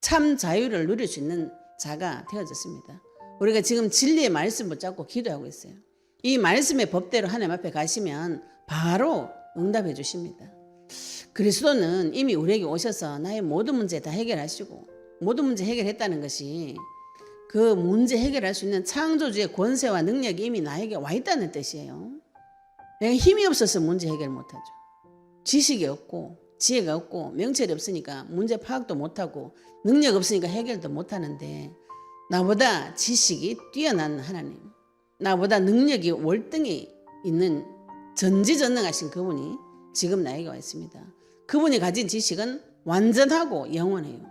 참 자유를 누릴 수 있는 자가 되어졌습니다. 우리가 지금 진리의 말씀 붙잡고 기도하고 있어요. 이 말씀의 법대로 하나님 앞에 가시면 바로 응답해 주십니다. 그리스도는 이미 우리에게 오셔서 나의 모든 문제 다 해결하시고 모든 문제 해결했다는 것이 그 문제 해결할 수 있는 창조주의 권세와 능력이 이미 나에게 와 있다는 뜻이에요. 내가 힘이 없어서 문제 해결 못하죠. 지식이 없고 지혜가 없고 명철이 없으니까 문제 파악도 못하고 능력 없으니까 해결도 못하는데 나보다 지식이 뛰어난 하나님, 나보다 능력이 월등히 있는 전지전능하신 그분이 지금 나에게 와 있습니다. 그분이 가진 지식은 완전하고 영원해요.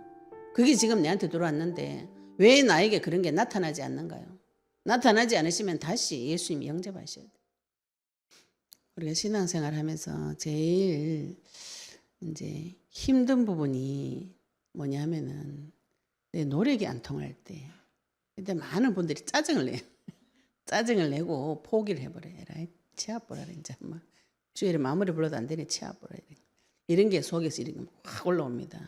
그게 지금 내한테 들어왔는데 왜 나에게 그런 게 나타나지 않는가요? 나타나지 않으시면 다시 예수님 영접하셔야 돼요. 우리가 신앙생활 하면서 제일 이제 힘든 부분이 뭐냐 하면은 내 노력이 안 통할 때. 근데 많은 분들이 짜증을 내요. 짜증을 내고 포기를 해버려요. 에라이, 치아 보라. 이제 막 주일에 마무리 불러도 안 되니 치아 보라. 이런 게 속에서 이런 게 확 올라옵니다.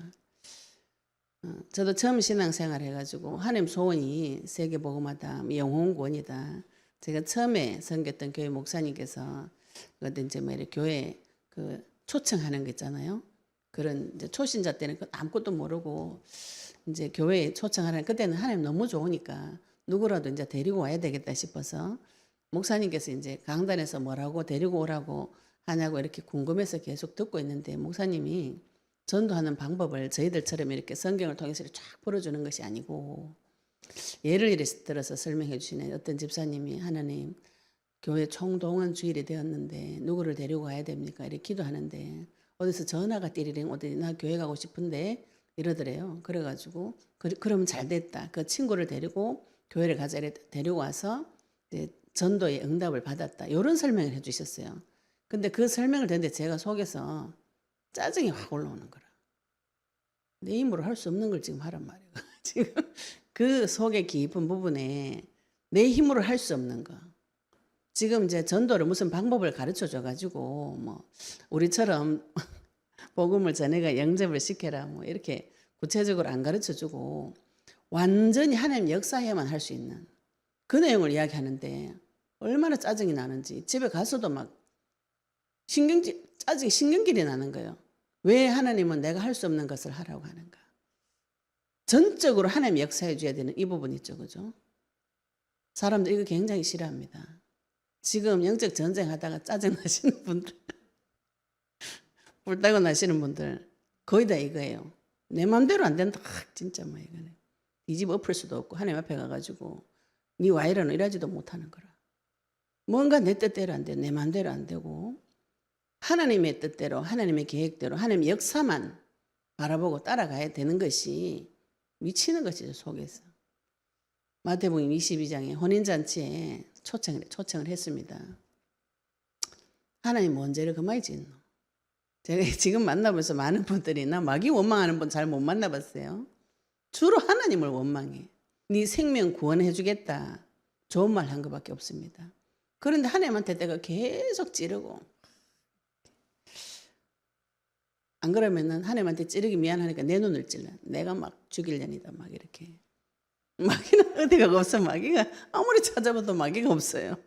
저도 처음 신앙생활 해가지고 하나님 소원이 세계복음화다, 영혼구원이다. 제가 처음에 섬겼던 교회 목사님께서 그때 이제 뭐 이렇게 교회 그 초청하는 거 있잖아요. 그런 이제 초신자 때는 아무것도 모르고 이제 교회에 초청하는 그때는 하나님 너무 좋으니까 누구라도 이제 데리고 와야 되겠다 싶어서 목사님께서 이제 강단에서 뭐라고 데리고 오라고 하냐고 이렇게 궁금해서 계속 듣고 있는데 목사님이 전도하는 방법을 저희들처럼 이렇게 성경을 통해서 쫙 풀어주는 것이 아니고 예를 들어서 설명해 주시네. 어떤 집사님이 하나님 교회 총동원 주일이 되었는데 누구를 데리고 가야 됩니까? 이렇게 기도하는데 어디서 전화가 띠리링 어디 나 교회 가고 싶은데 이러더래요. 그래가지고 그러면 잘 됐다. 그 친구를 데리고 교회를 가자 데리고 와서 이제 전도의 응답을 받았다. 이런 설명을 해주셨어요. 근데 그 설명을 듣는데 제가 속에서 짜증이 확 올라오는 거라. 내 힘으로 할 수 없는 걸 지금 하란 말이에요. 지금 그 속의 깊은 부분에 내 힘으로 할 수 없는 거. 지금 이제 전도를 무슨 방법을 가르쳐 줘가지고 뭐 우리처럼 복음을 전해가 영접을 시켜라 뭐 이렇게 구체적으로 안 가르쳐 주고 완전히 하나님 역사에만 할 수 있는 그 내용을 이야기하는데 얼마나 짜증이 나는지 집에 가서도 막 짜증이 신경질이 나는 거예요. 왜 하나님은 내가 할 수 없는 것을 하라고 하는가? 전적으로 하나님 역사해 줘야 되는 이 부분 있죠, 그죠? 사람들 이거 굉장히 싫어합니다. 지금 영적 전쟁하다가 짜증 나시는 분들, 불타고 나시는 분들 거의 다 이거예요. 내 마음대로 안 된다. 진짜 뭐 이거네. 이 집 엎을 수도 없고 하나님 앞에 가가지고 네 와 이러노 이러지도 못하는 거라. 뭔가 내 뜻대로 안 돼. 내 마음대로 안 되고 하나님의 뜻대로 하나님의 계획대로 하나님의 역사만 바라보고 따라가야 되는 것이 미치는 것이죠, 속에서. 마태복음 22장에 혼인잔치에 초청을 했습니다. 하나님 뭔 죄를 그만이 짓노? 제가 지금 만나면서 많은 분들이 나 마귀 원망하는 분 잘 못 만나봤어요. 주로 하나님을 원망해. 네 생명 구원해 주겠다. 좋은 말 한 것밖에 없습니다. 그런데 하나님한테 내가 계속 찌르고 안 그러면은 하나님한테 찌르기 미안하니까 내 눈을 찔러. 내가 막 죽일려니다. 막 이렇게. 마귀는 어디가 없어. 마귀가 아무리 찾아봐도 마귀가 없어요.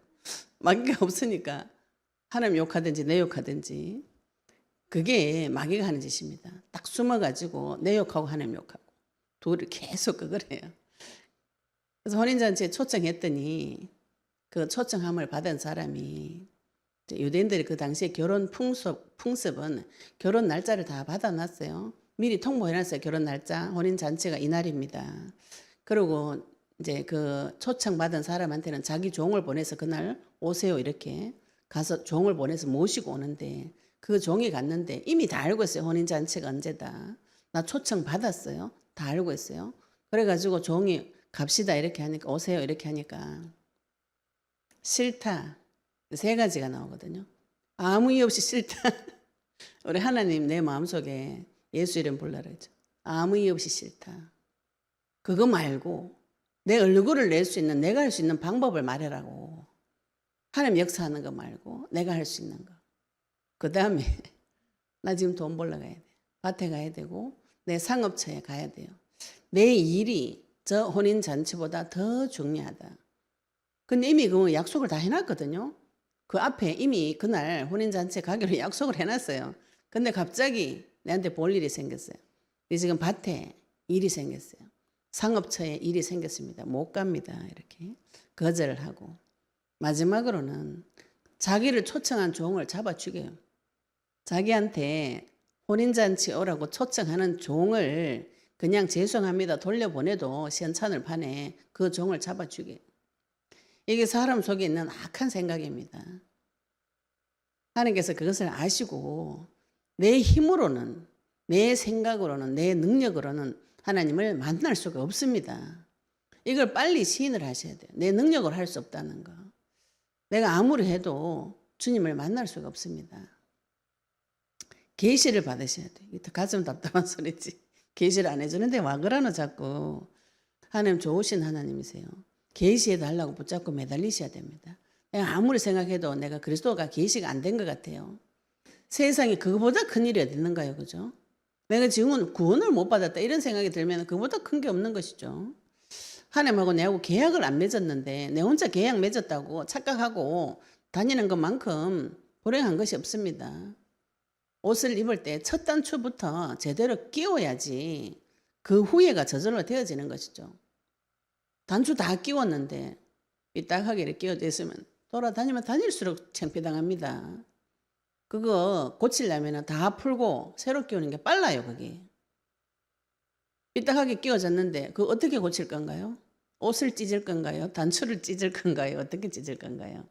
마귀가 없으니까 하나님 욕하든지 내 욕하든지 그게 마귀가 하는 짓입니다. 딱 숨어가지고 내 욕하고 하나님 욕하고 둘이 계속 그걸 해요. 그래서 혼인잔치에 초청했더니 그 초청함을 받은 사람이 유대인들이 그 당시에 결혼 풍습은 결혼 날짜를 다 받아놨어요. 미리 통보해놨어요. 결혼 날짜, 혼인잔치가 이날입니다. 그리고 이제 그 초청받은 사람한테는 자기 종을 보내서 그날 오세요 이렇게 가서 종을 보내서 모시고 오는데 그 종이 갔는데 이미 다 알고 있어요. 혼인잔치가 언제다. 나 초청 받았어요. 다 알고 있어요. 그래가지고 종이 갑시다 이렇게 하니까 오세요 이렇게 하니까 싫다. 세 가지가 나오거든요. 아무 이유 없이 싫다. 우리 하나님 내 마음속에 예수 이름 불러라 했죠. 아무 이유 없이 싫다. 그거 말고 내 얼굴을 낼 수 있는 내가 할 수 있는 방법을 말해라고. 하나님 역사하는 거 말고 내가 할 수 있는 거. 그 다음에 나 지금 돈 벌러 가야 돼. 밭에 가야 되고 내 상업처에 가야 돼요. 내 일이 저 혼인잔치보다 더 중요하다. 근데 이미 그 약속을 다 해놨거든요. 그 앞에 이미 그날 혼인잔치에 가기로 약속을 해놨어요. 근데 갑자기 내한테 볼 일이 생겼어요. 지금 밭에 일이 생겼어요. 상업처에 일이 생겼습니다. 못 갑니다. 이렇게 거절을 하고 마지막으로는 자기를 초청한 종을 잡아 죽여요. 자기한테 혼인잔치 오라고 초청하는 종을 그냥 죄송합니다 돌려보내도 시원찮을 판에 그 종을 잡아 죽여요. 이게 사람 속에 있는 악한 생각입니다. 하나님께서 그것을 아시고 내 힘으로는, 내 생각으로는, 내 능력으로는 하나님을 만날 수가 없습니다. 이걸 빨리 시인을 하셔야 돼요. 내 능력으로 할 수 없다는 거. 내가 아무리 해도 주님을 만날 수가 없습니다. 계시를 받으셔야 돼요. 가슴 답답한 소리지. 계시를 안 해주는데 와 그러노 자꾸. 하나님 좋으신 하나님이세요. 계시해 달라고 붙잡고 매달리셔야 됩니다. 내가 아무리 생각해도 내가 그리스도가 계시가 안 된 것 같아요. 세상에 그거보다 큰 일이 어디 있는가요? 그죠? 내가 지금은 구원을 못 받았다 이런 생각이 들면 그거보다 큰 게 없는 것이죠. 하나님하고 내하고 계약을 안 맺었는데 내 혼자 계약 맺었다고 착각하고 다니는 것만큼 불행한 것이 없습니다. 옷을 입을 때 첫 단추부터 제대로 끼워야지 그 후에가 저절로 되어지는 것이죠. 단추 다 끼웠는데 삐딱하게 끼워져 있으면 돌아다니면 다닐수록 창피당합니다. 그거 고치려면 다 풀고 새로 끼우는 게 빨라요. 그게. 삐딱하게 끼워졌는데 그거 어떻게 고칠 건가요? 옷을 찢을 건가요? 단추를 찢을 건가요? 어떻게 찢을 건가요?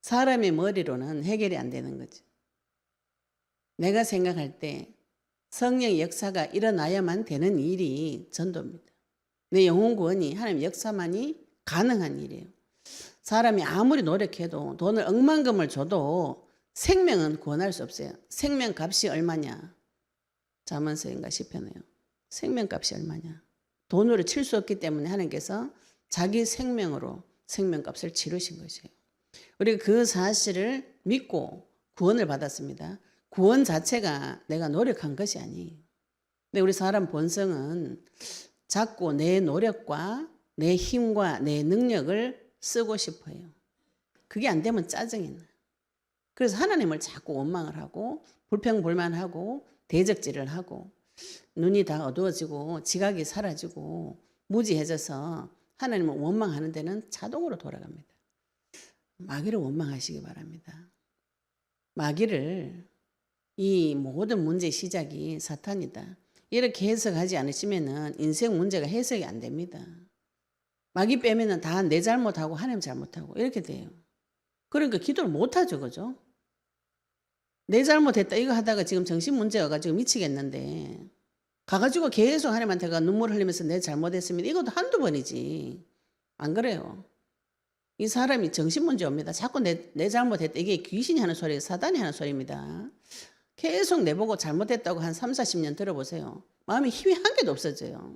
사람의 머리로는 해결이 안 되는 거죠. 내가 생각할 때 성령의 역사가 일어나야만 되는 일이 전도입니다. 내 영혼 구원이 하나님 역사만이 가능한 일이에요. 사람이 아무리 노력해도 돈을 억만금을 줘도 생명은 구원할 수 없어요. 생명값이 얼마냐? 잠언서인가 시편에요. 생명값이 얼마냐? 돈으로 칠 수 없기 때문에 하나님께서 자기 생명으로 생명값을 치르신 것이에요. 우리가 그 사실을 믿고 구원을 받았습니다. 구원 자체가 내가 노력한 것이 아니에요. 근데 우리 사람 본성은 자꾸 내 노력과 내 힘과 내 능력을 쓰고 싶어요. 그게 안 되면 짜증이 나요. 그래서 하나님을 자꾸 원망을 하고 불평불만하고 대적질을 하고 눈이 다 어두워지고 지각이 사라지고 무지해져서 하나님을 원망하는 데는 자동으로 돌아갑니다. 마귀를 원망하시기 바랍니다. 마귀를 이 모든 문제의 시작이 사탄이다. 이렇게 해석하지 않으시면 인생 문제가 해석이 안 됩니다. 마귀 빼면 다 내 잘못하고 하나님 잘못하고 이렇게 돼요. 그러니까 기도를 못하죠. 그죠? 내 잘못했다 이거 하다가 지금 정신 문제여가지고 미치겠는데 가가지고 계속 하나님한테 눈물 흘리면서 내 잘못했으면 이것도 한두 번이지. 안 그래요? 이 사람이 정신 문제 옵니다. 자꾸 내 잘못했다. 이게 귀신이 하는 소리예요. 사단이 하는 소리입니다. 계속 내보고 잘못했다고 한 3, 40년 들어보세요. 마음에 힘이 한 개도 없어져요.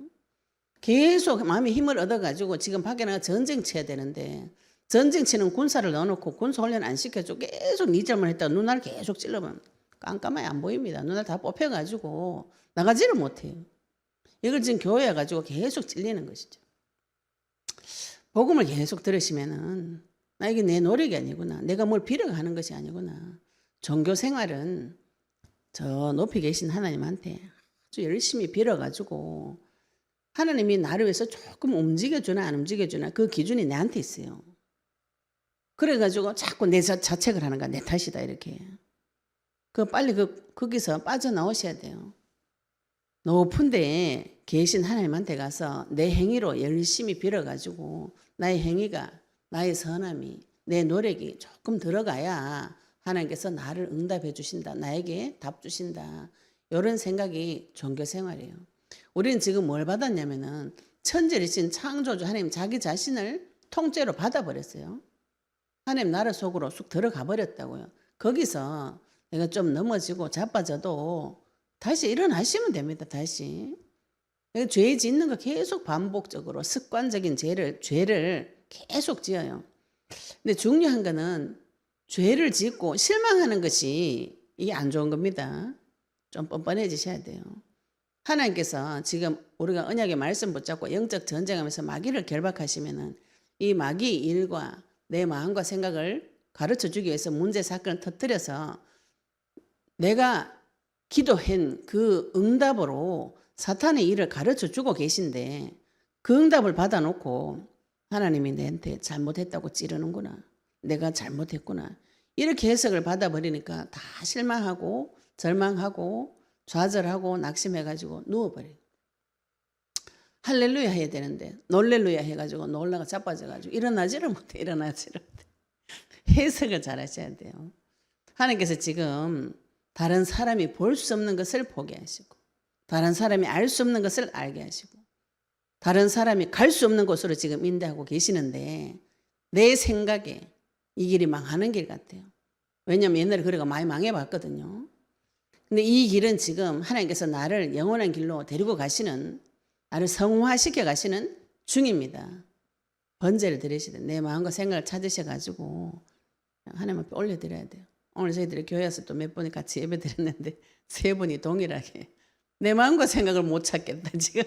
계속 마음에 힘을 얻어가지고 지금 밖에 나가 전쟁 쳐야 되는데 전쟁 치는 군사를 넣어놓고 군사 훈련 안 시켜줘. 계속 네 잘못했다고 눈알 계속 찔러보면 깜깜하게 안 보입니다. 눈알 다 뽑혀가지고 나가지를 못해요. 이걸 지금 교회에 가지고 계속 찔리는 것이죠. 복음을 계속 들으시면은 나 이게 내 노력이 아니구나. 내가 뭘 빌어가 하는 것이 아니구나. 종교 생활은 저 높이 계신 하나님한테 아주 열심히 빌어가지고 하나님이 나를 위해서 조금 움직여주나 안 움직여주나 그 기준이 내한테 있어요. 그래가지고 자꾸 내 자책을 하는 거야. 내 탓이다 이렇게. 빨리 거기서 빠져나오셔야 돼요. 높은데 계신 하나님한테 가서 내 행위로 열심히 빌어가지고 나의 행위가 나의 선함이 내 노력이 조금 들어가야 하나님께서 나를 응답해 주신다. 나에게 답 주신다. 이런 생각이 종교생활이에요. 우리는 지금 뭘 받았냐면은 천지리신 창조주 하나님 자기 자신을 통째로 받아버렸어요. 하나님 나라 속으로 쑥 들어가 버렸다고요. 거기서 내가 좀 넘어지고 자빠져도 다시 일어나시면 됩니다. 다시. 죄 짓는 거 계속 반복적으로 습관적인 죄를 계속 지어요. 근데 중요한 거는 죄를 짓고 실망하는 것이 이게 안 좋은 겁니다. 좀 뻔뻔해지셔야 돼요. 하나님께서 지금 우리가 언약의 말씀 붙잡고 영적 전쟁하면서 마귀를 결박하시면은 이 마귀 일과 내 마음과 생각을 가르쳐 주기 위해서 문제 사건을 터뜨려서 내가 기도한 그 응답으로 사탄의 일을 가르쳐 주고 계신데 그 응답을 받아놓고 하나님이 내한테 잘못했다고 찌르는구나. 내가 잘못했구나. 이렇게 해석을 받아버리니까 다 실망하고 절망하고 좌절하고 낙심해가지고 누워버려요. 할렐루야 해야 되는데 놀렐루야 해가지고 놀라가 자빠져가지고 일어나지를 못해. 해석을 잘 하셔야 돼요. 하나님께서 지금 다른 사람이 볼 수 없는 것을 보게 하시고 다른 사람이 알 수 없는 것을 알게 하시고 다른 사람이 갈 수 없는 곳으로 지금 인도하고 계시는데 내 생각에 이 길이 망하는 길 같아요. 왜냐하면 옛날에 그래가 많이 망해봤거든요. 근데 이 길은 지금 하나님께서 나를 영원한 길로 데리고 가시는, 나를 성화시켜 가시는 중입니다. 번제를 드리시되 내 마음과 생각을 찾으셔가지고 하나님 앞에 올려드려야 돼요. 오늘 저희들이 교회에서 또 몇 분이 같이 예배 드렸는데 3분이 동일하게 내 마음과 생각을 못 찾겠다 지금.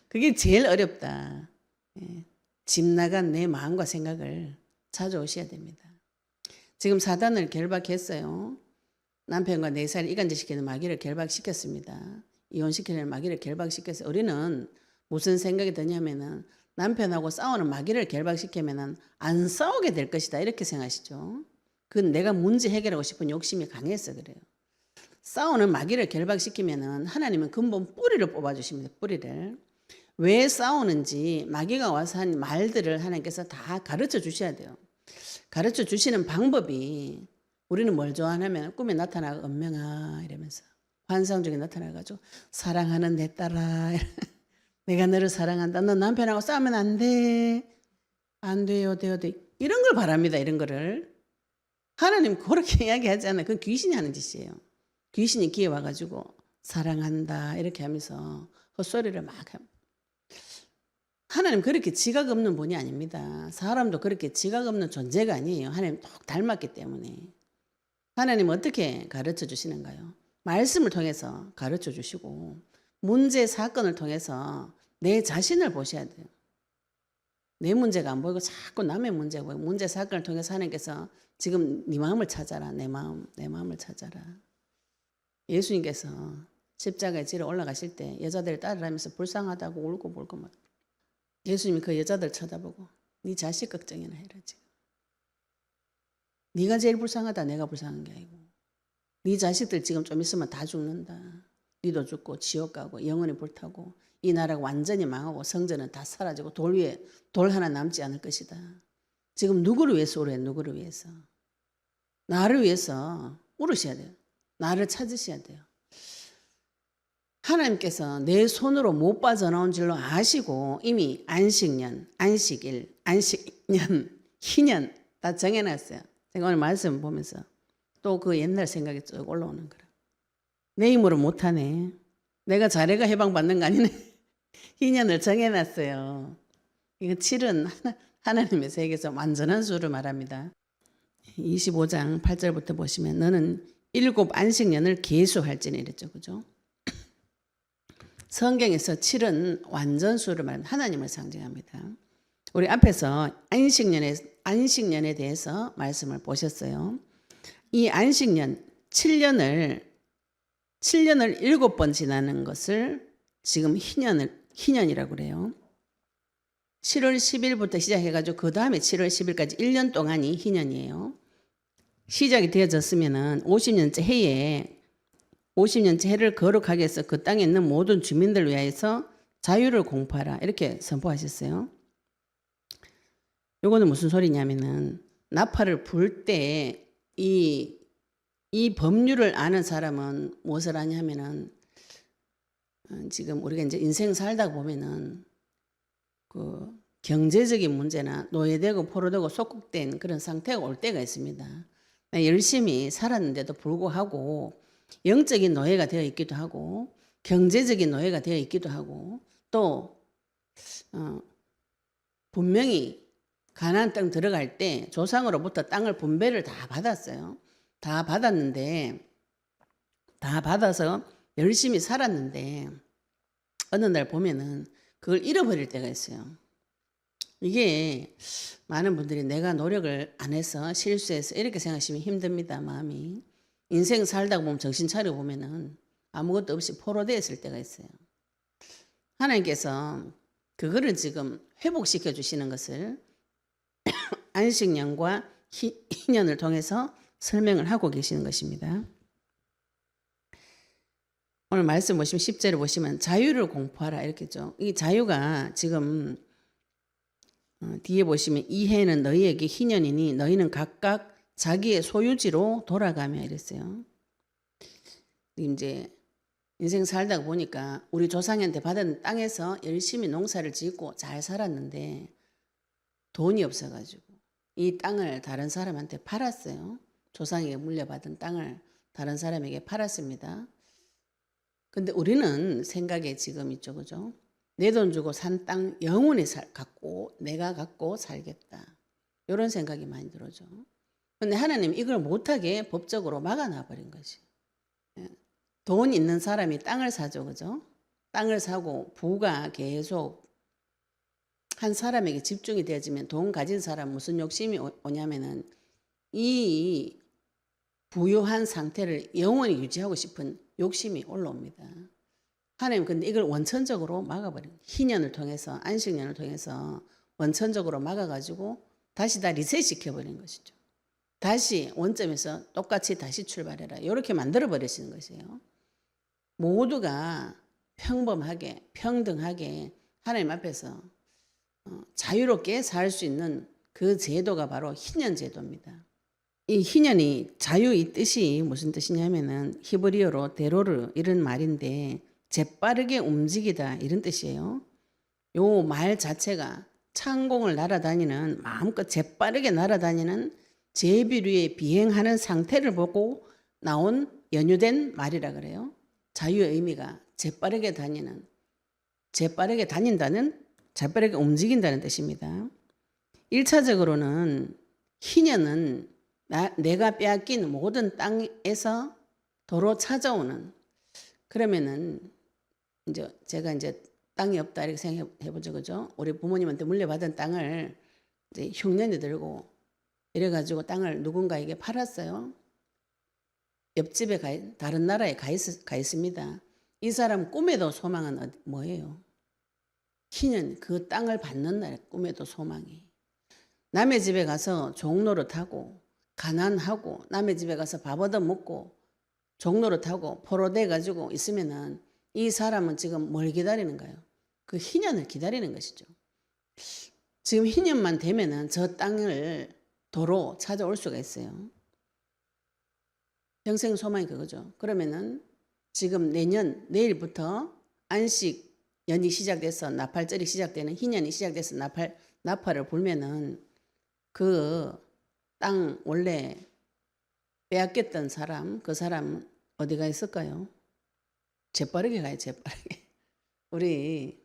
그게 제일 어렵다. 집 나간 내 마음과 생각을 찾아오셔야 됩니다. 지금 사단을 결박했어요. 남편과 4살 이간질시키는 마귀를 결박시켰습니다. 이혼시키는 마귀를 결박시켰어요. 우리는 무슨 생각이 드냐면은 남편하고 싸우는 마귀를 결박시키면은 안 싸우게 될 것이다 이렇게 생각하시죠. 그건 내가 문제 해결하고 싶은 욕심이 강해서 그래요. 싸우는 마귀를 결박시키면은 하나님은 근본 뿌리를 뽑아주십니다. 뿌리를. 왜 싸우는지 마귀가 와서 한 말들을 하나님께서 다 가르쳐 주셔야 돼요. 가르쳐 주시는 방법이 우리는 뭘 좋아하냐면 꿈에 나타나고 은명아 이러면서 환상 중에 나타나가지고 사랑하는 내 딸아 내가 너를 사랑한다. 너 남편하고 싸우면 안 돼. 안 돼요. 이런 걸 바랍니다. 이런 거를. 하나님 그렇게 이야기하지 않아요. 그건 귀신이 하는 짓이에요. 귀신이 귀에 와가지고 사랑한다 이렇게 하면서 헛소리를 막 합니다. 하나님 그렇게 지각 없는 분이 아닙니다. 사람도 그렇게 지각 없는 존재가 아니에요. 하나님 똑 닮았기 때문에. 하나님 어떻게 가르쳐 주시는가요? 말씀을 통해서 가르쳐 주시고 문제 사건을 통해서 내 자신을 보셔야 돼요. 내 문제가 안 보이고 자꾸 남의 문제가 보이고 문제 사건을 통해서 하나님께서 지금 네 마음을 찾아라. 내 마음을 찾아라. 예수님께서 십자가에 지러 올라가실 때 여자들을 따르라면서 불쌍하다고 울고 막 예수님이 그 여자들 쳐다보고 네 자식 걱정이나 해라 지금. 네가 제일 불쌍하다. 내가 불쌍한 게 아니고 네 자식들 지금 좀 있으면 다 죽는다. 네도 죽고 지옥 가고 영원히 불타고 이 나라가 완전히 망하고 성전은 다 사라지고 돌 위에 돌 하나 남지 않을 것이다. 지금 누구를 위해서 울어요? 누구를 위해서? 나를 위해서 울으셔야 돼요. 나를 찾으셔야 돼요. 하나님께서 내 손으로 못 빠져나온 줄로 아시고 이미 안식년, 안식일, 안식년, 희년 다 정해놨어요. 제가 오늘 말씀 보면서 또 그 옛날 생각이 쭉 올라오는 거라. 내 힘으로 못하네. 내가 자네가 해방받는 거 아니네. 희년을 정해놨어요. 이거 7은 하나님의 세계에서 완전한 수를 말합니다. 25장 8절부터 보시면 너는 7 안식년을 계수할지니 이랬죠. 그죠? 성경에서 7은 완전수를 말하는 하나님을 상징합니다. 우리 앞에서 안식년에 대해서 말씀을 보셨어요. 이 안식년 7년을 7번 지나는 것을 지금 희년이라고 그래요. 7월 10일부터 시작해가지고 그 다음에 7월 10일까지 1년 동안이 희년이에요. 시작이 되어졌으면은 50년째 해를 거룩하게 해서 그 땅에 있는 모든 주민들을 위하여서 자유를 공포하라 이렇게 선포하셨어요. 요거는 무슨 소리냐면은 나팔을 불 때 이 법률을 아는 사람은 무엇을 하냐면은 지금 우리가 이제 인생 살다 보면은 그 경제적인 문제나 노예되고 포로되고 속국된 그런 상태가 올 때가 있습니다. 열심히 살았는데도 불구하고 영적인 노예가 되어 있기도 하고 경제적인 노예가 되어 있기도 하고 또 분명히 가나안 땅 들어갈 때 조상으로부터 땅을 분배를 다 받았어요. 다 받았는데 다 받아서 열심히 살았는데 어느 날 보면은 그걸 잃어버릴 때가 있어요. 이게 많은 분들이 내가 노력을 안 해서 실수해서 이렇게 생각하시면 힘듭니다. 마음이. 인생 살다가 보면 정신 차려 보면은 아무것도 없이 포로되어 있을 때가 있어요. 하나님께서 그거를 지금 회복시켜 주시는 것을 안식년과 희년을 통해서 설명을 하고 계시는 것입니다. 오늘 말씀 보시면 10절을 보시면 자유를 공포하라 이렇게죠. 이 자유가 지금 뒤에 보시면 이 해는 너희에게 희년이니 너희는 각각 자기의 소유지로 돌아가며 이랬어요. 이제 인생 살다가 보니까 우리 조상한테 받은 땅에서 열심히 농사를 짓고 잘 살았는데 돈이 없어가지고 이 땅을 다른 사람한테 팔았어요. 조상에게 물려받은 땅을 다른 사람에게 팔았습니다. 근데 우리는 생각에 지금 있죠, 그죠? 내 돈 주고 산 땅 영원히 내가 갖고 살겠다. 이런 생각이 많이 들어죠. 근데 하나님 이걸 못하게 법적으로 막아놔버린 거지. 돈 있는 사람이 땅을 사죠, 그죠? 땅을 사고 부가 계속 한 사람에게 집중이 되어지면 돈 가진 사람 무슨 욕심이 오냐면은 이 부유한 상태를 영원히 유지하고 싶은 욕심이 올라옵니다. 하나님 근데 이걸 원천적으로 막아버린 희년을 통해서 안식년을 통해서 원천적으로 막아가지고 다시 다 리셋시켜버린 것이죠. 다시 원점에서 똑같이 다시 출발해라 이렇게 만들어버리시는 것이에요. 모두가 평범하게 평등하게 하나님 앞에서 자유롭게 살 수 있는 그 제도가 바로 희년 제도입니다. 이 희년이 자유 이 뜻이 무슨 뜻이냐면은 히브리어로 데로르 이런 말인데 재빠르게 움직이다 이런 뜻이에요. 요 말 자체가 창공을 날아다니는 마음껏 재빠르게 날아다니는 제비류에 비행하는 상태를 보고 나온 연유된 말이라 그래요. 자유의 의미가 재빠르게 다닌다는 재빠르게 움직인다는 뜻입니다. 1차적으로는 희년은 내가 빼앗긴 모든 땅에서 도로 찾아오는 그러면은 이제 제가 이제 땅이 없다 이렇게 생각해 보죠, 그죠? 우리 부모님한테 물려받은 땅을 이제 흉년이 들고 이래가지고 땅을 누군가에게 팔았어요. 옆집에 다른 나라에 가 있습니다. 이 사람 꿈에도 소망은 뭐예요? 희년 그 땅을 받는 날 꿈에도 소망이. 남의 집에 가서 종노릇하고 가난하고 남의 집에 가서 밥 얻어 먹고 종노릇하고 포로돼 가지고 있으면은 이 사람은 지금 뭘 기다리는가요? 그 희년을 기다리는 것이죠. 지금 희년만 되면은 저 땅을 도로 찾아올 수가 있어요. 평생 소망이 그거죠. 그러면은 지금 내일부터 안식년이 시작돼서 나팔절이 시작되는 희년이 시작돼서 나팔을 불면은 그 땅 원래 빼앗겼던 사람, 그 사람 어디가 있을까요? 재빠르게 가요, 재빠르게. 우리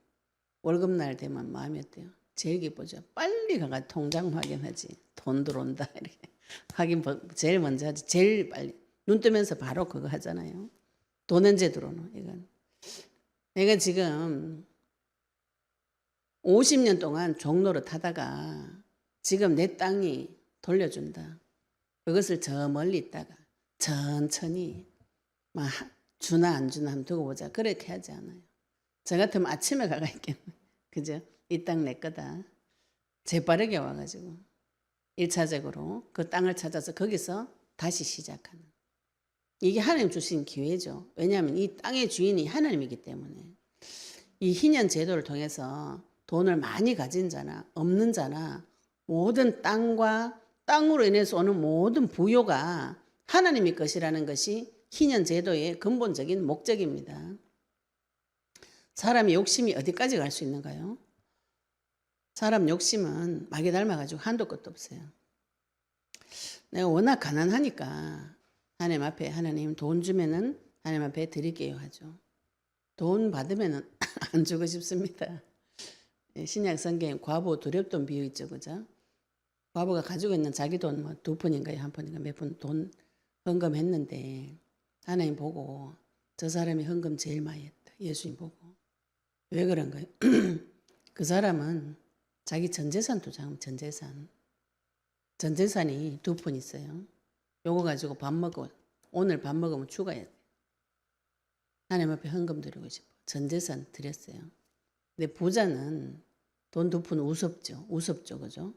월급날 되면 마음이 어때요? 제일 기쁘죠. 빨리 가가 통장 확인하지. 돈 들어온다 이렇게 확인 제일 먼저 하지. 제일 빨리 눈 뜨면서 바로 그거 하잖아요. 돈 언제 들어오노 이건. 내가 지금 50년 동안 종로를 타다가 지금 내 땅이 돌려준다. 그것을 저 멀리 있다가 천천히 막 주나 안 주나 한번 두고 보자. 그렇게 하지 않아요. 저 같으면 아침에 가가 있겠네. 그죠? 이 땅 내 거다. 재빠르게 와가지고 1차적으로 그 땅을 찾아서 거기서 다시 시작하는. 이게 하나님 주신 기회죠. 왜냐하면 이 땅의 주인이 하나님이기 때문에. 이 희년 제도를 통해서 돈을 많이 가진 자나 없는 자나 모든 땅으로 인해서 오는 모든 부요가 하나님의 것이라는 것이 희년 제도의 근본적인 목적입니다. 사람의 욕심이 어디까지 갈 수 있는가요? 사람 욕심은 마귀 닮아가지고 한도 끝도 없어요. 내가 워낙 가난하니까 하나님 앞에 하나님 돈 주면은 하나님 앞에 드릴게요 하죠. 돈 받으면은 안 주고 싶습니다. 신약 성경에 과부 두렵돈 비유 있죠, 그죠? 과부가 가지고 있는 자기 돈 뭐 2푼인가요, 1푼인가 몇 푼 돈 헌금했는데 하나님 보고 저 사람이 헌금 제일 많이 했다. 예수님 보고 왜 그런가요? 그 사람은 자기 전재산 투자하면 전재산이 2푼 있어요. 요거 가지고 밥 먹어. 오늘 밥 먹으면 죽어야 돼. 하나님 앞에 헌금 드리고 싶어. 전재산 드렸어요. 근데 부자는 돈 2푼 우습죠. 그죠?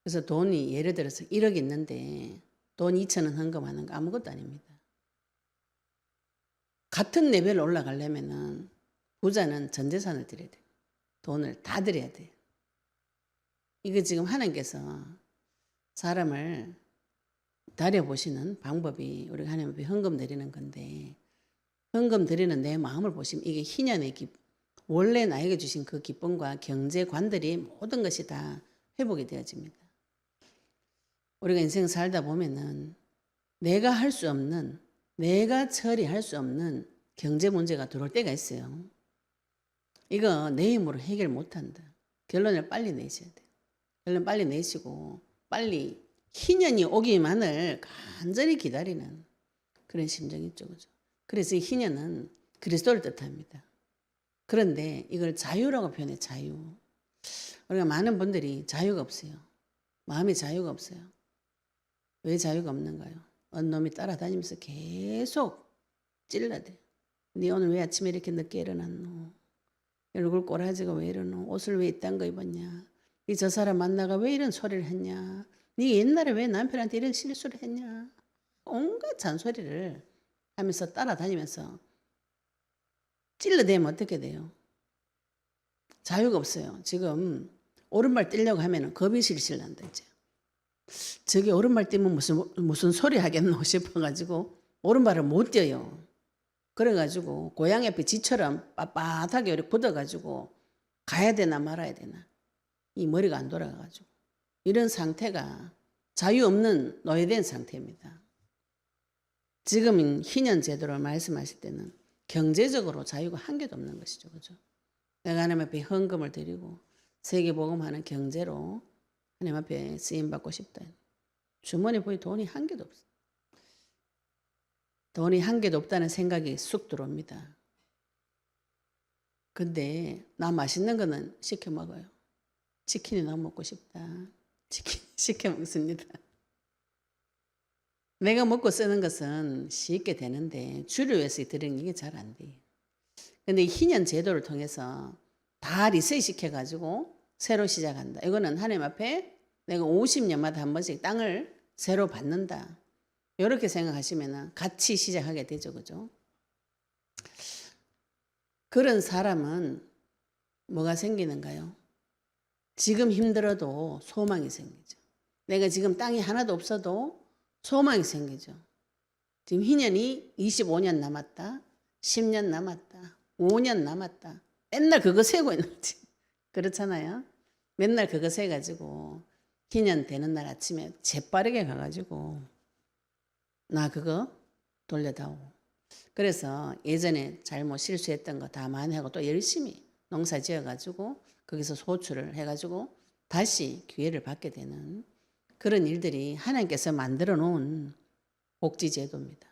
그래서 돈이 예를 들어서 1억 있는데 돈 2천원 헌금하는 거 아무것도 아닙니다. 같은 레벨 올라가려면은 부자는 전재산을 드려야 돼요. 돈을 다 드려야 돼요. 이거 지금 하나님께서 사람을 다려보시는 방법이 우리가 하나님 앞에 헌금 드리는 건데, 헌금 드리는 내 마음을 보시면 이게 희년의 원래 나에게 주신 그 기쁨과 경제관들이 모든 것이 다 회복이 되어집니다. 우리가 인생 살다 보면은 내가 할 수 없는, 내가 처리할 수 없는 경제 문제가 들어올 때가 있어요. 이거 내 힘으로 해결 못한다. 결론을 빨리 내셔야 돼요. 결론 빨리 내시고 빨리 희년이 오기만을 간절히 기다리는 그런 심정이 있죠. 그죠? 그래서 이 희년은 그리스도를 뜻합니다. 그런데 이걸 자유라고 표현해. 자유. 우리가 많은 분들이 자유가 없어요. 마음에 자유가 없어요. 왜 자유가 없는가요? 어느 놈이 따라다니면서 계속 찔러대. 네 오늘 왜 아침에 이렇게 늦게 일어났노? 얼굴 꼬라지가 왜 이러노? 옷을 왜 이딴 거 입었냐? 네 저 사람 만나가 왜 이런 소리를 했냐? 네 옛날에 왜 남편한테 이런 실수를 했냐? 온갖 잔소리를 하면서 따라다니면서 찔러대면 어떻게 돼요? 자유가 없어요. 지금 오른발 뛰려고 하면 겁이 실실 난다 이제. 저기 오른발 뛰면 무슨 소리 하겠노 싶어가지고 오른발을 못 뛰어요. 그래가지고 고양이 앞에 쥐처럼 빳빳하게 이렇게 굳어가지고 가야 되나 말아야 되나 이 머리가 안 돌아가가지고 이런 상태가 자유 없는 노예된 상태입니다. 지금 희년 제도를 말씀하실 때는 경제적으로 자유가 한 개도 없는 것이죠. 그죠? 내가 하나님 앞에 헌금을 드리고 세계복음하는 경제로 하나님 앞에 쓰임받고 싶다. 주머니 보니 돈이 한 개도 없어. 돈이 한 개도 없다는 생각이 쑥 들어옵니다. 근데 나 맛있는 거는 시켜 먹어요. 치킨이 너무 먹고 싶다. 치킨 시켜 먹습니다. 내가 먹고 쓰는 것은 쉽게 되는데 주를 위해서 드리는 게 잘 안 돼. 근데 희년 제도를 통해서 다 리셋 시켜가지고 새로 시작한다. 이거는 하나님 앞에 내가 50년마다 한 번씩 땅을 새로 받는다. 이렇게 생각하시면 같이 시작하게 되죠. 그죠? 그런 사람은 뭐가 생기는가요? 지금 힘들어도 소망이 생기죠. 내가 지금 땅이 하나도 없어도 소망이 생기죠. 지금 희년이 25년 남았다. 10년 남았다. 5년 남았다. 맨날 그거 세고 있는 거지. 그렇잖아요. 맨날 그거 세가지고 희년 되는 날 아침에 재빠르게 가가지고 나 그거 돌려다오. 그래서 예전에 잘못 실수했던 거 다 만회하고 또 열심히 농사 지어가지고 거기서 소출을 해가지고 다시 기회를 받게 되는 그런 일들이 하나님께서 만들어 놓은 복지제도입니다.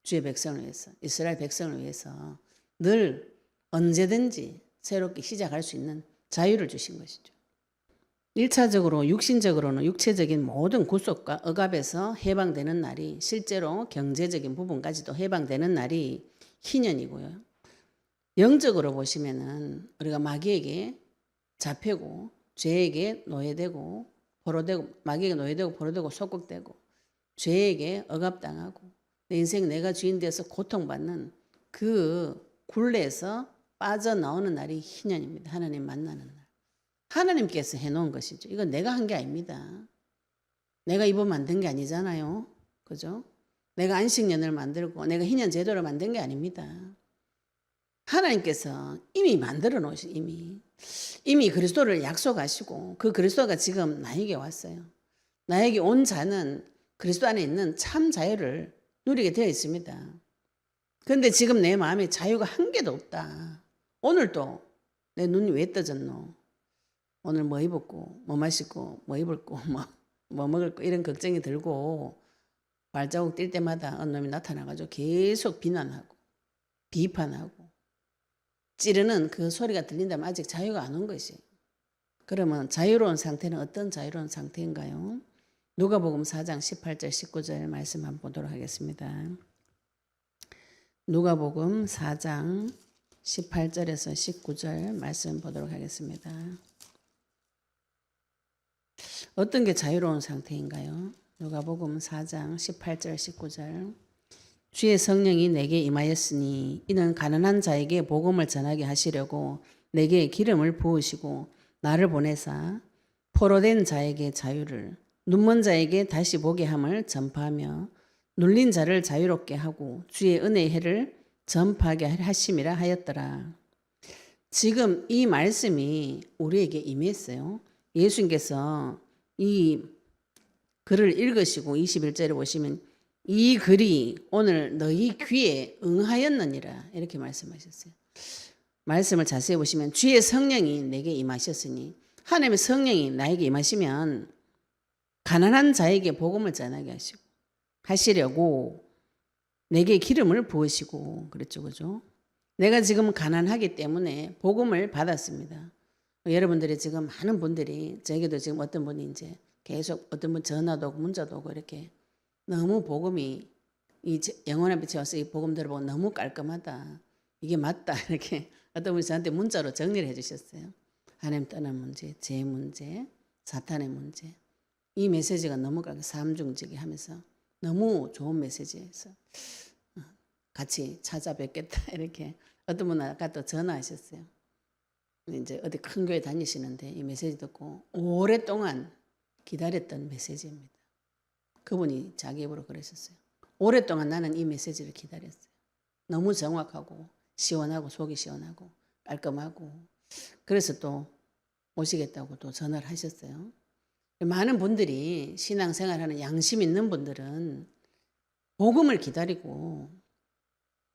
주의 백성을 위해서, 이스라엘 백성을 위해서 늘 언제든지 새롭게 시작할 수 있는 자유를 주신 것이죠. 1차적으로 육신적으로는 육체적인 모든 구속과 억압에서 해방되는 날이 실제로 경제적인 부분까지도 해방되는 날이 희년이고요. 영적으로 보시면은 우리가 마귀에게 잡히고 죄에게 노예되고 포로되고 마귀에게 노예되고 포로되고 속국되고 죄에게 억압당하고 내 인생 내가 주인 되어서 고통받는 그 굴레에서 빠져나오는 날이 희년입니다. 하나님 만나는 날. 하나님께서 해놓은 것이죠. 이건 내가 한 게 아닙니다. 내가 입어 만든 게 아니잖아요. 그죠? 내가 안식년을 만들고 내가 희년 제도를 만든 게 아닙니다. 하나님께서 이미 만들어 놓으신 이미 그리스도를 약속하시고 그 그리스도가 지금 나에게 왔어요. 나에게 온 자는 그리스도 안에 있는 참 자유를 누리게 되어 있습니다. 그런데 지금 내 마음에 자유가 한 개도 없다. 오늘도 내 눈이 왜 떠졌노? 오늘 뭐 입었고 뭐 마시고 뭐 입을 거 뭐 먹을 거 이런 걱정이 들고 발자국 뛸 때마다 어느 놈이 나타나가지고 계속 비난하고 비판하고 찌르는 그 소리가 들린다면 아직 자유가 안 온 것이. 그러면 자유로운 상태는 어떤 자유로운 상태인가요? 누가복음 4장 18절 19절 말씀 한번 보도록 하겠습니다. 누가복음 4장 18절에서 19절 말씀 보도록 하겠습니다. 어떤 게 자유로운 상태인가요? 누가복음 4장 18절 19절 주의 성령이 내게 임하였으니 이는 가난한 자에게 복음을 전하게 하시려고 내게 기름을 부으시고 나를 보내사 포로된 자에게 자유를 눈먼 자에게 다시 보게 함을 전파하며 눌린 자를 자유롭게 하고 주의 은혜의 해를 전파하게 하심이라 하였더라. 지금 이 말씀이 우리에게 임했어요. 예수님께서 이 글을 읽으시고 21절에 보시면 이 글이 오늘 너희 귀에 응하였느니라 이렇게 말씀하셨어요. 말씀을 자세히 보시면 주의 성령이 내게 임하셨으니 하나님의 성령이 나에게 임하시면 가난한 자에게 복음을 전하게 하시려고 내게 기름을 부으시고 그랬죠. 그죠? 내가 지금 가난하기 때문에 복음을 받았습니다. 여러분들이 지금 많은 분들이 저에게도 지금 어떤 분이 이제 계속 어떤 분 전화도 오고 문자도 오고 이렇게 너무 복음이 이 영원 앞에 와서 이 복음 들어보고 너무 깔끔하다. 이게 맞다. 이렇게 어떤 분이 저한테 문자로 정리를 해주셨어요. 하나님 떠난 문제, 죄 문제, 사탄의 문제. 이 메시지가 너무 삼중지기 하면서 너무 좋은 메시지에서 같이 찾아뵙겠다. 이렇게 어떤 분은 아까 또 전화하셨어요. 이제 어디 큰 교회 다니시는데 이 메시지 듣고 오랫동안 기다렸던 메시지입니다. 그분이 자기 입으로 그러셨어요. 오랫동안 나는 이 메시지를 기다렸어요. 너무 정확하고 시원하고 속이 시원하고 깔끔하고 그래서 또 오시겠다고 또 전화를 하셨어요. 많은 분들이 신앙생활하는 양심 있는 분들은 복음을 기다리고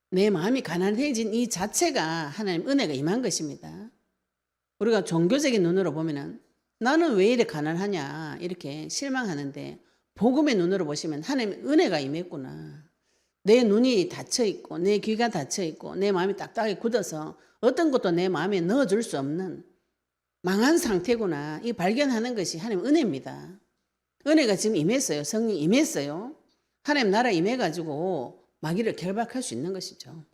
내 마음이 가난해진 이 자체가 하나님 은혜가 임한 것입니다. 우리가 종교적인 눈으로 보면은 나는 왜 이래 가난하냐 이렇게 실망하는데 복음의 눈으로 보시면 하나님의 은혜가 임했구나. 내 눈이 닫혀 있고 내 귀가 닫혀 있고 내 마음이 딱딱하게 굳어서 어떤 것도 내 마음에 넣어줄 수 없는 망한 상태구나. 이 발견하는 것이 하나님 은혜입니다. 은혜가 지금 임했어요. 성령 임했어요. 하나님 나라 임해가지고 마귀를 결박할 수 있는 것이죠.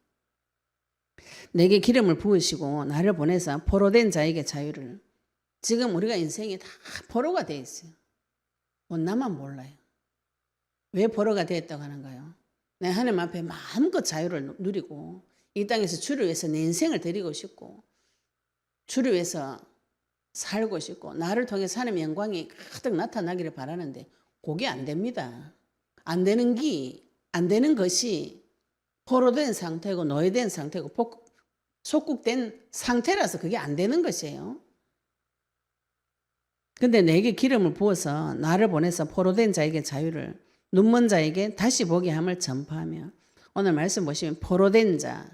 내게 기름을 부으시고 나를 보내서 포로된 자에게 자유를. 지금 우리가 인생이 다 포로가 되어 있어요. 나만 몰라요. 왜 포로가 되었다고 하는가요? 내 하나님 앞에 마음껏 자유를 누리고 이 땅에서 주를 위해서 내 인생을 드리고 싶고 주를 위해서 살고 싶고 나를 통해서 하나님의 영광이 가득 나타나기를 바라는데 그게 안 됩니다. 안 되는 것이 포로된 상태고 노예된 상태고 속국된 상태라서 그게 안 되는 것이에요. 근데 내게 기름을 부어서 나를 보내서 포로된 자에게 자유를 눈먼 자에게 다시 보게 함을 전파하며 오늘 말씀 보시면 포로된 자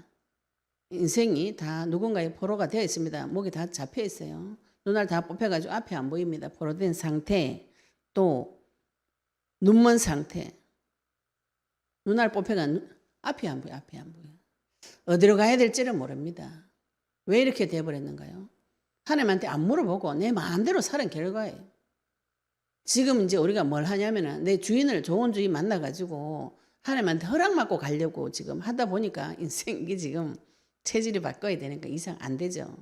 인생이 다 누군가의 포로가 되어 있습니다. 목이 다 잡혀 있어요. 눈알 다 뽑혀가지고 앞에 안 보입니다. 포로된 상태 또 눈먼 상태 눈알 뽑혀가 앞이 안 보여. 앞이 안 보여. 어디로 가야 될지를 모릅니다. 왜 이렇게 돼버렸는가요? 하나님한테 안 물어보고 내 마음대로 살은 결과예요. 지금 이제 우리가 뭘 하냐면은 내 주인을 좋은 주인 만나가지고 하나님한테 허락받고 가려고 지금 하다 보니까 인생이 지금 체질이 바꿔야 되니까 이상 안 되죠.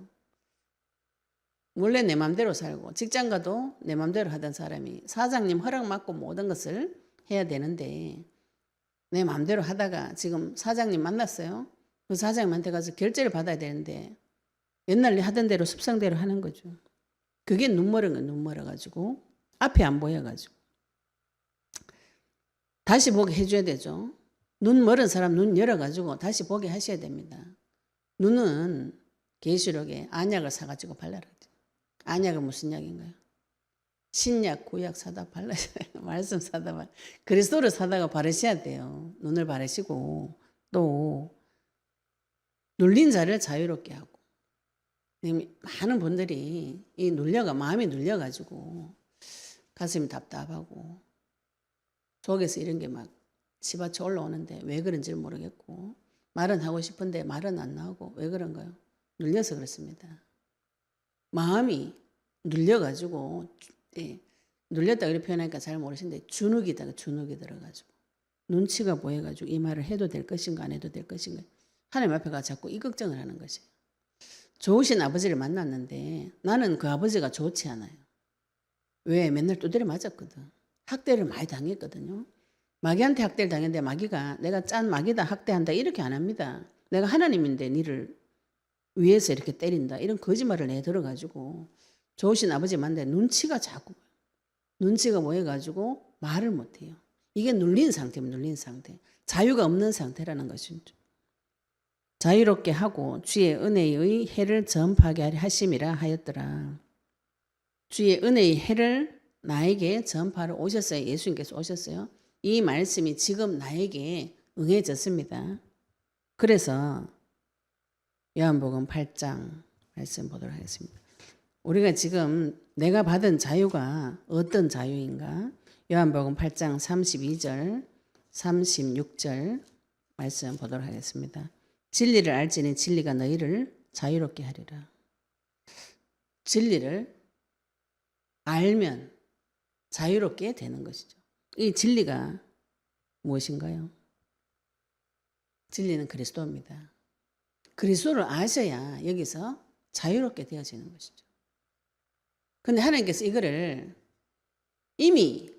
원래 내 마음대로 살고 직장 가도 내 마음대로 하던 사람이 사장님 허락받고 모든 것을 해야 되는데 내 마음대로 하다가 지금 사장님 만났어요. 그 사장님한테 가서 결제를 받아야 되는데 옛날 하던 대로 습성대로 하는 거죠. 그게 눈 멀어가지고 앞이 안 보여가지고 다시 보게 해줘야 되죠. 눈 멀은 사람 눈 열어가지고 다시 보게 하셔야 됩니다. 눈은 계시록에 안약을 사가지고 발라라. 안약은 무슨 약인가요? 신약, 구약 사다 발라셔야 돼요. 말씀 사다 발. 그리스도를 사다가 바르셔야 돼요. 눈을 바르시고 또 눌린 자를 자유롭게 하고. 많은 분들이 이 마음이 눌려가지고 가슴이 답답하고 속에서 이런 게 막 치받쳐 올라오는데 왜 그런지 모르겠고 말은 하고 싶은데 말은 안 나오고 왜 그런가요? 눌려서 그렇습니다. 마음이 눌려가지고, 예, 눌렸다 그렇게 표현하니까 잘 모르시는데 주눅이다, 주눅이 들어가지고 눈치가 보여가지고 이 말을 해도 될 것인가 안 해도 될 것인가 하나님 앞에 가 자꾸 이 걱정을 하는 것이에요. 좋으신 아버지를 만났는데 나는 그 아버지가 좋지 않아요. 왜? 맨날 두드려 맞았거든. 학대를 많이 당했거든요. 마귀한테 학대를 당했는데 마귀가 내가 짠 마귀다 학대한다 이렇게 안 합니다. 내가 하나님인데 니를 위에서 이렇게 때린다 이런 거짓말을 내 들어가지고 좋으신 아버지 만났는데 눈치가 자꾸 눈치가 모여가지고 말을 못해요. 이게 눌린 상태입니다. 눌린 상태. 자유가 없는 상태라는 것이죠. 자유롭게 하고 주의 은혜의 해를 전파하게 하심이라 하였더라. 주의 은혜의 해를 나에게 전파하러 오셨어요. 예수님께서 오셨어요. 이 말씀이 지금 나에게 응해졌습니다. 그래서 요한복음 8장 말씀 보도록 하겠습니다. 우리가 지금 내가 받은 자유가 어떤 자유인가? 요한복음 8장 32절, 36절 말씀 보도록 하겠습니다. 진리를 알지니 진리가 너희를 자유롭게 하리라. 진리를 알면 자유롭게 되는 것이죠. 이 진리가 무엇인가요? 진리는 그리스도입니다. 그리스도를 아셔야 여기서 자유롭게 되어지는 것이죠. 그런데 하나님께서 이거를 이미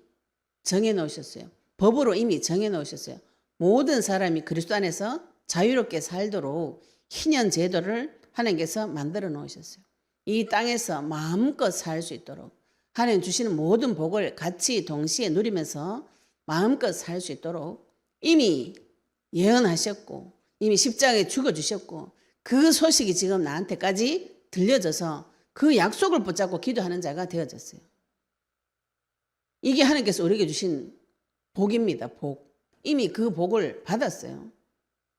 정해 놓으셨어요. 법으로 이미 정해 놓으셨어요. 모든 사람이 그리스도 안에서 자유롭게 살도록 희년 제도를 하나님께서 만들어 놓으셨어요. 이 땅에서 마음껏 살 수 있도록 하나님 주시는 모든 복을 같이 동시에 누리면서 마음껏 살 수 있도록 이미 예언하셨고 이미 십자가에 죽어주셨고 그 소식이 지금 나한테까지 들려져서 그 약속을 붙잡고 기도하는 자가 되어졌어요. 이게 하나님께서 우리에게 주신 복입니다. 복. 이미 그 복을 받았어요.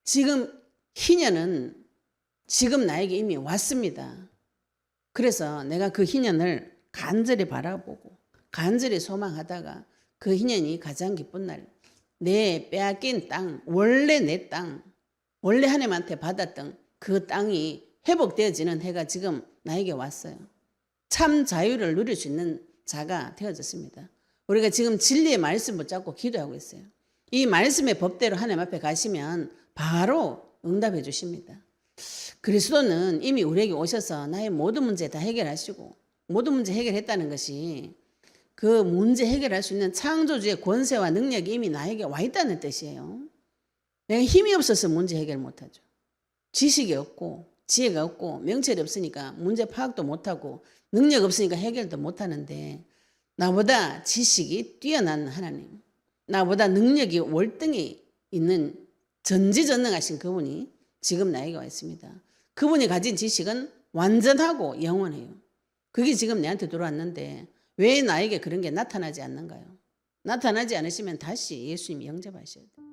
지금 희년은 지금 나에게 이미 왔습니다. 그래서 내가 그 희년을 간절히 바라보고 간절히 소망하다가 그 희년이 가장 기쁜 날, 내 빼앗긴 땅, 원래 내 땅, 원래 하나님한테 받았던 그 땅이 회복되어지는 해가 지금 나에게 왔어요. 참 자유를 누릴 수 있는 자가 되어졌습니다. 우리가 지금 진리의 말씀 붙잡고 기도하고 있어요. 이 말씀의 법대로 하나님 앞에 가시면 바로 응답해 주십니다. 그리스도는 이미 우리에게 오셔서 나의 모든 문제 다 해결하시고 모든 문제 해결했다는 것이 그 문제 해결할 수 있는 창조주의 권세와 능력이 이미 나에게 와 있다는 뜻이에요. 내가 힘이 없어서 문제 해결 못하죠. 지식이 없고 지혜가 없고 명철이 없으니까 문제 파악도 못하고 능력 없으니까 해결도 못하는데 나보다 지식이 뛰어난 하나님, 나보다 능력이 월등히 있는 전지전능하신 그분이 지금 나에게 와 있습니다. 그분이 가진 지식은 완전하고 영원해요. 그게 지금 내한테 들어왔는데 왜 나에게 그런 게 나타나지 않는가요? 나타나지 않으시면 다시 예수님 영접하셔야 돼요.